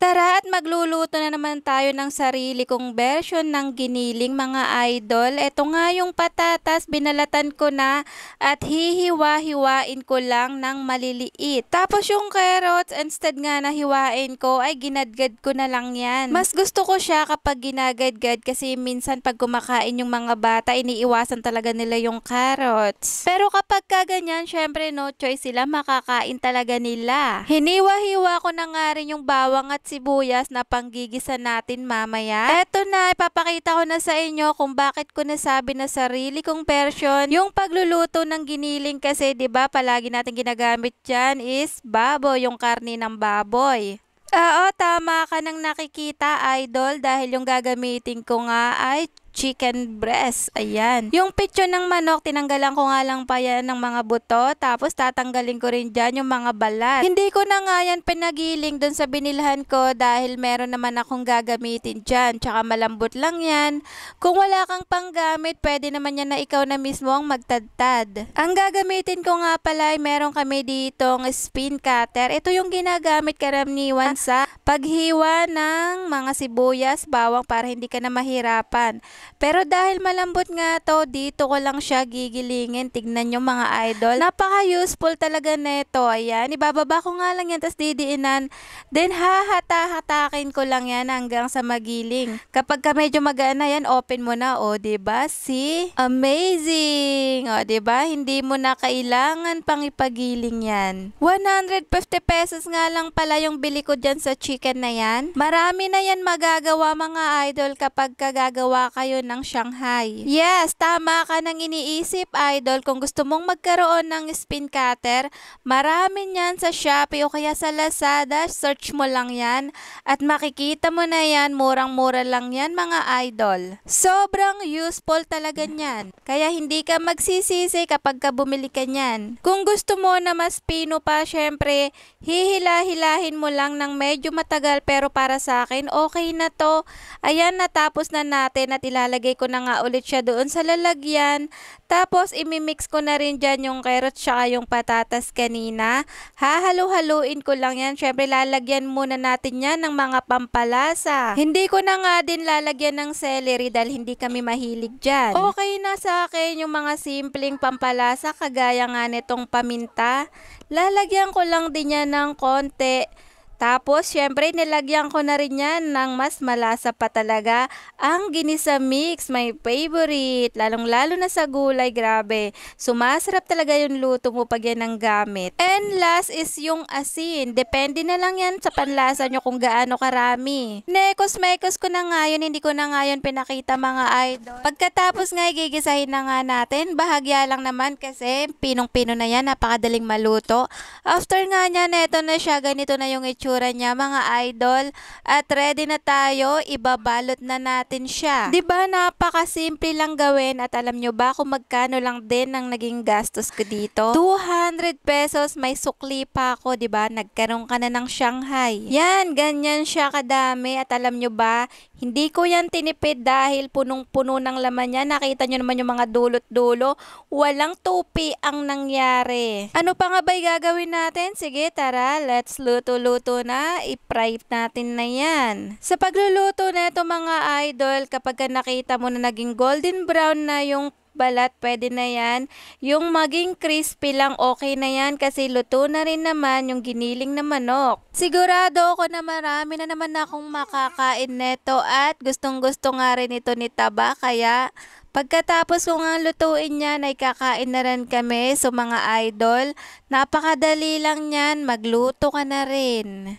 Tara at magluluto na naman tayo ng sarili kong version ng giniling mga idol. Ito nga yung patatas, binalatan ko na at hihiwa-hiwain ko lang ng maliliit. Tapos yung carrots, instead nga na hiwain ko ay ginadgad ko na lang yan. Mas gusto ko siya kapag ginagadgad kasi minsan pag kumakain yung mga bata, iniiwasan talaga nila yung carrots. Pero kapag kaganyan, syempre no choice sila, makakain talaga nila. Hiniwa-hiwa ko na nga rin yung bawang at sibuyas na panggigisa natin mamaya. Eto na, ipapakita ko na sa inyo kung bakit ko nasabi na sarili kong version yung pagluluto ng giniling kasi 'di ba palagi natin ginagamit dyan is baboy, yung karne ng baboy. Oo, tama ka nang nakikita idol dahil yung gagamitin ko nga ay chicken breast. Ayan. Yung pitsyo ng manok, tinanggalan ko nga lang pa yan ng mga buto. Tapos tatanggalin ko rin dyan yung mga balat. Hindi ko na nga yan pinagiling dun sa binilhan ko dahil meron naman akong gagamitin dyan. Tsaka malambot lang yan. Kung wala kang panggamit, pwede naman yan na ikaw na mismo ang magtadtad. Ang gagamitin ko nga pala ay meron kami ditong spin cutter. Ito yung ginagamit karaniwan sa paghiwa ng mga sibuyas, bawang para hindi ka na mahirapan. Pero dahil malambot nga to, dito ko lang siya gigilingin. Tignan nyo mga idol. Napaka-useful talaga neto. Ayan, ibababa ko nga lang yan, tapos didiinan. Then hahata-hatakin ko lang yan hanggang sa magiling. Kapag ka medyo magaan na yan, open mo na. O, diba? See? Amazing! O, diba? Hindi mo na kailangan pang ipagiling yan. 150 pesos nga lang pala yung bili ko dyan sa chicken na yan. Marami na yan magagawa mga idol kapag kagagawa kayo ng Shanghai. Yes, tama ka nang iniisip idol. Kung gusto mong magkaroon ng spin cutter, marami niyan sa Shopee o kaya sa Lazada. Search mo lang yan at makikita mo na yan. Murang-mura lang yan mga idol. Sobrang useful talaga niyan. Kaya hindi ka magsisisi kapag ka bumili ka niyan. Kung gusto mo na mas pino pa, syempre, hihila-hilahin mo lang ng medyo matagal pero para sa akin, okay na to. Ayan, natapos na natin at ilalagay ko na nga ulit siya doon sa lalagyan. Tapos imimix ko na rin dyan yung carrots tsaka yung patatas kanina. Hahalu-haluin ko lang yan. Syempre lalagyan muna natin yan ng mga pampalasa. Hindi ko na nga din lalagyan ng celery dahil hindi kami mahilig dyan. Okay na sa akin yung mga simpleng pampalasa kagaya nga nitong paminta. Lalagyan ko lang din yan ng konti. Tapos, syempre, nilagyan ko na rin yan ng mas malasa pa talaga ang ginisa mix, my favorite. Lalong-lalo na sa gulay, grabe. Sumasarap talaga yung luto mo pag yan ang gamit. And last is yung asin. Depende na lang yan sa panlasa nyo kung gaano karami. Nekos-mekos ko na nga yun, hindi ko na nga yun pinakita mga idol. Pagkatapos nga, gigisahin na nga natin. Bahagya lang naman kasi pinong-pino na yan, napakadaling maluto. After nga niyan, eto na siya, ganito na yung itsura niya mga idol at ready na tayo, ibabalot na natin siya. 'Di ba napakasimple lang gawin at alam nyo ba kung magkano lang din ang naging gastos ko dito? 200 pesos, may sukli pa ako, 'di ba? Nagkaroon ka na ng Shanghai. Yan, ganyan siya kadami at alam nyo ba, hindi ko yan tinipid dahil punong-puno ng laman yan. Nakita nyo naman yung mga dulot-dulo. Walang tupi ang nangyari. Ano pa nga ba'y gagawin natin? Sige, tara, let's luto-luto na. I-fry natin na yan. Sa pagluluto na ito mga idol, kapag nakita mo na naging golden brown na yung balat, pwede na yan. Yung maging crispy lang, okay na yan kasi luto na rin naman yung giniling na manok. Sigurado ako na marami na naman akong makakain neto at gustong-gusto nga rin ito ni Taba. Kaya pagkatapos ko nga lutuin yan ay kakain na rin kami. So mga idol, napakadali lang yan, magluto ka na rin.